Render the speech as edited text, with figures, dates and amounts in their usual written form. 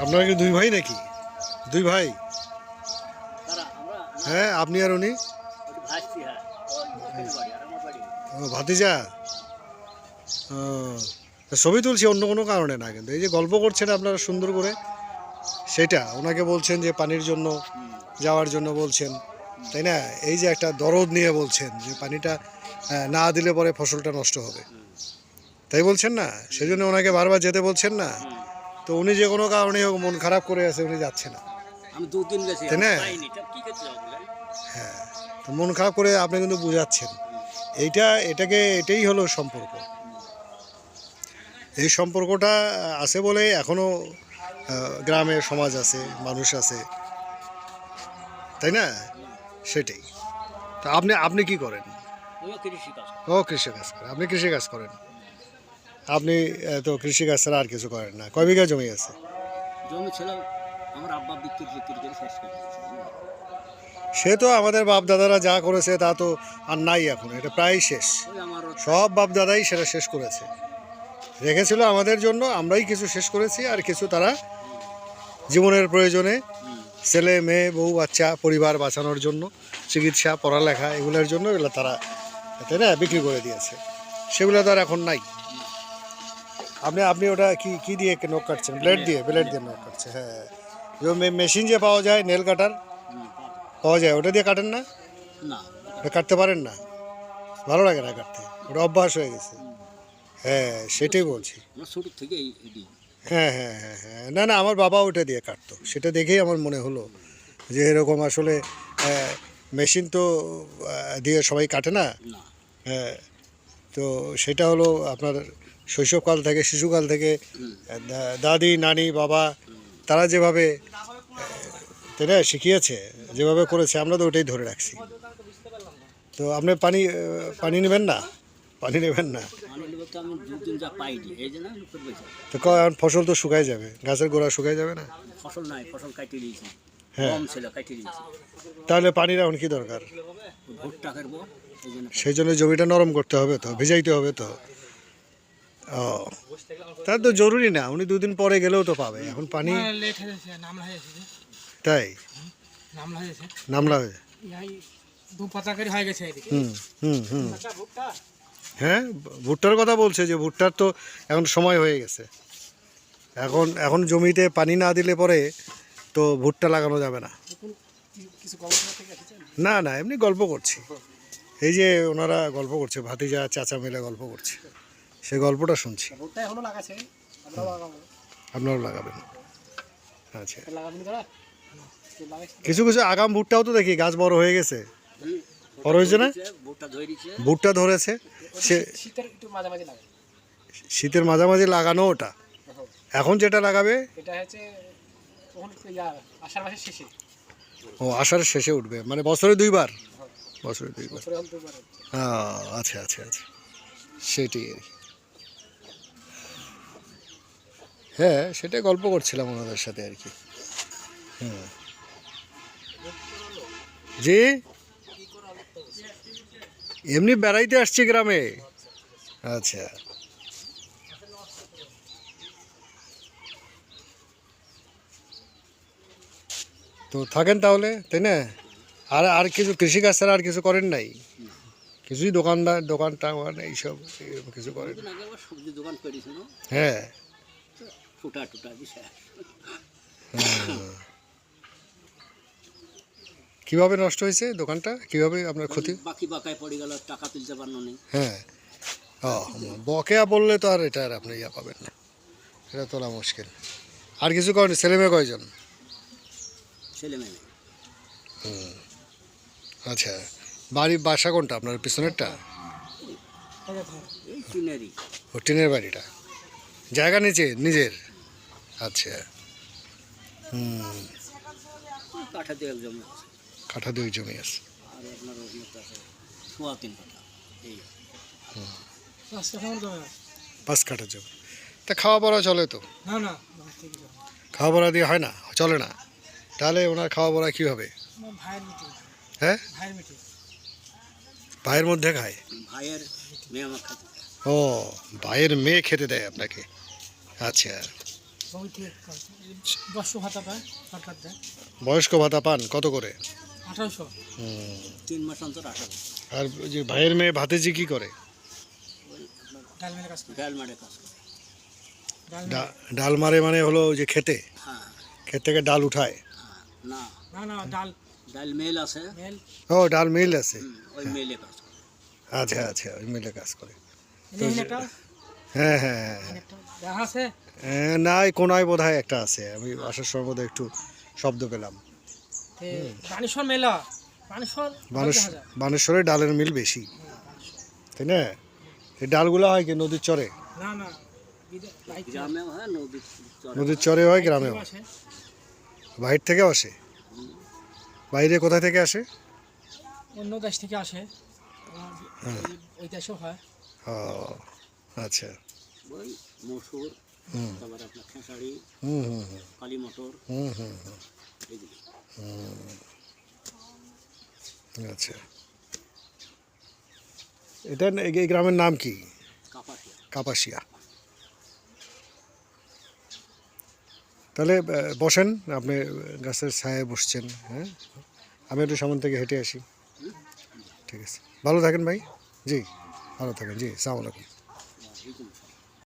আপনারা কি দুই ভাই নাকি? দুই ভাই? হ্যাঁ, আপনি আর উনি? ও ভাতিজা। ও, তা ছবি তুলছি অন্য কোনো কারণে না, কিন্তু এই যে গল্প করছেন আপনারা সুন্দর করে, সেটা ওনাকে বলছেন যে পানির জন্য যাওয়ার জন্য বলছেন, তাই না? এই যে একটা দরদ নিয়ে বলছেন যে পানিটা না দিলে পরে ফসলটা নষ্ট হবে, তাই বলছেন না? সেই জন্য ওনাকে বারবার যেতে বলছেন না? তো উনি যে কোনো কারণে হোক মন খারাপ করে আছে, উনি যাচ্ছে না, আমি 2 দিন গেছি, তাই আমি না? পাইনি। তা কি করতে হবে বলেন? হ্যাঁ, তো মন খারাপ করে আপনি কিন্তু বুঝাচ্ছেন। এটাই হলো সম্পর্ক। এই সম্পর্কটা আছে বলে এখনো গ্রামে সমাজ আছে, মানুষ আছে, তাই না? সেটাই। তো আপনি আপনি কি করেন? আমিও কৃষি কাজ করি। ও কৃষি কাজ করেন, আপনি কৃষি কাজ করেন। আপনি তো কৃষি কাজ ছাড়া আর কিছু করেন না। কয় বিঘা জমি আছে? জমি ছিল, আমার আব্বা বিক্রি করে শেষ করে দিয়েছে। সে তো আমাদের বাপ দাদারা যা করেছে তা তো আর নাই এখন, এটা প্রায় শেষ। ওই আমারও সব বাপ দাদাই সেটা শেষ করেছে, রেখেছিল আমাদের জন্য, আমরাই কিছু শেষ করেছি, আর কিছু তারা জীবনের প্রয়োজনে ছেলে মেয়ে বউ বাচ্চা পরিবার বাঁচানোর জন্য, চিকিৎসা পড়ালেখা এগুলোর জন্য এগুলো তারা, তাই না, বিক্রি করে দিয়েছে। সেগুলো তো আর এখন নাই। আপনি আপনি ওটা কি কি দিয়ে নখ কাটছেন? ব্লেড দিয়ে নখ কাটছে। হ্যাঁ, মেশিন যে পাওয়া যায় নেল কাটার পাওয়া যায়, ওটা দিয়ে কাটেন না? না, ওটা কাটতে পারেন না? ভালো লাগে না কাটতে, ওটা অভ্যাস হয়ে গেছে। হ্যাঁ, সেটাই বলছি। আমার ছোট থেকে এই হ্যাঁ হ্যাঁ হ্যাঁ হ্যাঁ, না না, আমার বাবা ওটা দিয়ে কাটতো, সেটা দেখেই আমার মনে হলো যে এরকম আসলে মেশিন তো দিয়ে সবাই কাটে না। না, হ্যাঁ, তো সেটা হলো আপনার শৈশবকাল থেকে, শিশুকাল থেকে দাদি নানি বাবা তারা যেভাবে তাই না শিখিয়েছে, যেভাবে করেছে, আমরা তো ওটাই ধরে রাখছি। তো আপনি পানি নেবেন না? পানি নেবেন না? মানে নেবো তো আমি 2 দিন যা পাইনি, এই জন্য আমি করবো। তো এখন ফসল তো শুকায় যাবে, গাছের গোড়া শুকায় যাবে না? ফসল নাই, ফসল কাটিয়ে দিয়েছি। হ্যাঁ, কম ছিল, কাটিয়ে দিয়েছি। তাহলে পানির এখন কি দরকার? ভুট্টা করবো, এই জন্য সেই জন্য জমিটা নরম করতে হবে, তো ভিজাইতে হবে তো। ও, তার তো জরুরি না, উনি 2 দিন পরে গেলেও তো পাবে, এখন পানি। লেট হয়েছে, নামলা হয়েছে, তাই নামলা হয়েছে, নামলা হয়ে। ইহাই 2 পাতা করে হয়ে গেছে এদিকে। হুম হুম হুম। হ্যাঁ, ভুট্টার কথা বলছে যে ভুট্টার তো এখন সময় হয়ে গেছে। এখন এখন জমিতে পানি না দিলে পরে তো ভুট্টা লাগানো যাবে না। কিছু গবেষণা থেকে এসেছেন? না না, এমনি গল্প করছি। এই যে ওনারা গল্প করছে, ভাতিজা চাচা মিলে গল্প করছে, সেই গল্পটা শুনছি। ভুট্টা এখনো লাগাছে, আমরাও লাগাবো। আপনারাও লাগাবেন? আচ্ছা, লাগাবেন তারা? লাগাইছে। কিছু কিছু আগাম ভুট্টাও তো দেখি গাছ বড় হয়ে গেছে। বড় হয়েছে না? ভুট্টা ধরে দিচ্ছে। ভুট্টা ধরেছে, সে শীতের একটু মাঝামাঝি লাগে। শীতের মাঝামাঝি লাগানো ওটা। এখন যেটা লাগাবে এটা হচ্ছে তখন একটু আষাঢ় মাসের শেষে, ও আষাঢ়ের শেষে উঠবে, মানে বছরে 2 বার? বছরে 2 বার। বছরে হল 2 বার। আচ্ছা আচ্ছা আচ্ছা, সেটাই আর কি। হ্যাঁ, সেটাই গল্প করছিলাম ওনাদের সাথে আর কি। হ্যাঁ, জি, এমনি বেড়াইতে আসছি গ্রামে। আচ্ছা, তো থাকেন তাহলে, তাই না? আর আর কিছু কৃষিকাজ ছাড়া আর কিছু করেন নাই? কিছুই দোকান টাকান এইসব এরকম কিছু করেন? দুদিন আগে আবার সবজি দোকান করেছিল, হ্যাঁ। ফুটা টুটা বিষয়। কিভাবে নষ্ট হয়েছে দোকানটা, কিভাবে আপনার ক্ষতি? বাকি বাকায় পড়ে গেল, টাকা তুলতে পারলো না। হ্যাঁ, ও, বকেয়া বললে তো আর এটা আর আপনি পাবেন না, এটা তোলা মুশকিল। আর কিছু করেন? ছেলে মেয়ে কয়জন? ছেলে মেয়ে নেই। আচ্ছা, বাসা কোনটা আপনার, পিছনেরটা? এই টিনেরই। ও টিনের বাড়িটা, জায়গা নিচে নিজের? আচ্ছা, হুম, কাঠা দিয়ে জমি আছে, কাঠা 2 জমি আছে। আর আপনার ওই মতো আছে 3.5 কাঠা। এই 5 কাঠা মতো জমি আছে। 5 কাঠা জমি, তা খাওয়া পড়া চলে তো? না না, বাড়ি থেকে যাবো। খাওয়া পড়া দিয়ে হয় না, চলে না? তাহলে ওনার খাওয়া পড়া কীভাবে? আমার ভাইয়ের মিটিং, হ্যাঁ, ভাইয়ের মিটিং। ভাইয়ের মধ্যে খায়? ভাইয়ের মেয়ে আমার খাতে। ও, ভাইয়ের মেয়ে খেতে দেয় আপনাকে? আচ্ছা, জমিতে বর্ষ ভাতা পায় সরকার দেয় বয়স্ক ভাতা পান কত করে? 1800। 3 মাস অন্তর 18। আর ওই যে ভাইয়ের মেয়ে ভাতিজি কি করে? ওই আপনার ডাল মেলে কাজ করে ডাল মাঠে কাজ করে। ডাল ডাল মারে মানে হলো ওই যে খেতে, হ্যাঁ ক্ষেত থেকে ডাল উঠায়। হ্যাঁ না, না না ডাল ডাল মেল আছে, মেল ও ডাল মিল আছে। ওই মেলে কাজ করে। আচ্ছা আচ্ছা, ওই মিলে কাজ করে। একটা হ্যাঁ হ্যাঁ হ্যাঁ। একটা দেখা আছে না, এই কোনায় বোধ হয় একটা আছে, আমি আসার সময় বোধহয় একটু শব্দ পেলাম। বানেশ্বর মেলা বানেশ্বর বানেশ্বরে ডালের মিল বেশি, তাই না? এই ডালগুলো হয় কি নদীর চরে? না না গ্রামেও হয়, নদীর চরে হয়, গ্রামেও হয়। বাইরে থেকেও আসে? বাইরে কোথায় থেকে আসে? অন্য দেশ থেকে আসে, ওই দেশেও হয়। ও আচ্ছা। ওই মসুর, হুম তারপর আপনার খেসারি, হুম হুম কালী মটর, হুম হুম হুম এইগুলি। আচ্ছা, এটা এই গ্রামের নাম কি? কাপাসিয়া। কাপাসিয়া। তাহলে বসেন, আপনি গাছের ছায়ায় বসছেন, হ্যাঁ, আমি একটু সামনে থেকে হেঁটে আসি। ঠিক আছে, ভালো থাকেন ভাই। জি, ভালো থাকেন। জি, আসসালামু আলাইকুম। ওয়ালাইকুম আসসালাম।